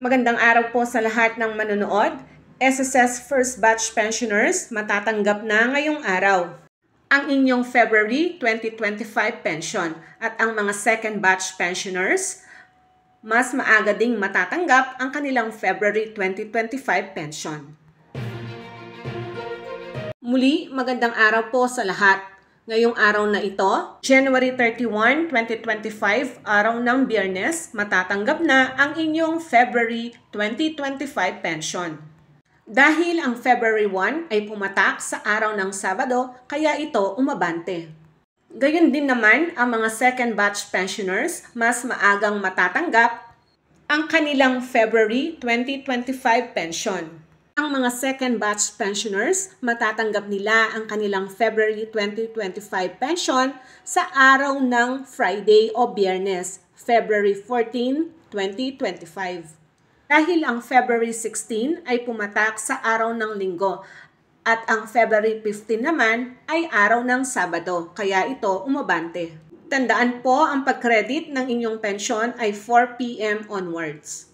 Magandang araw po sa lahat ng manonood. SSS First Batch Pensioners matatanggap na ngayong araw ang inyong February 2025 pension at ang mga Second Batch Pensioners mas maaga ding matatanggap ang kanilang February 2025 pension. Muli, magandang araw po sa lahat. Ngayong araw na ito, January 31, 2025, araw ng Biyernes, matatanggap na ang inyong February 2025 pension. Dahil ang February 1 ay pumatak sa araw ng Sabado, kaya ito umabante. Gayon din naman ang mga second batch pensioners, mas maagang matatanggap ang kanilang February 2025 pension. Ang mga second batch pensioners, matatanggap nila ang kanilang February 2025 pension sa araw ng Friday o Biyernes, February 14, 2025. Dahil ang February 16 ay pumatak sa araw ng Linggo at ang February 15 naman ay araw ng Sabado, kaya ito umabante. Tandaan po, ang pag-credit ng inyong pensyon ay 4 p.m. onwards.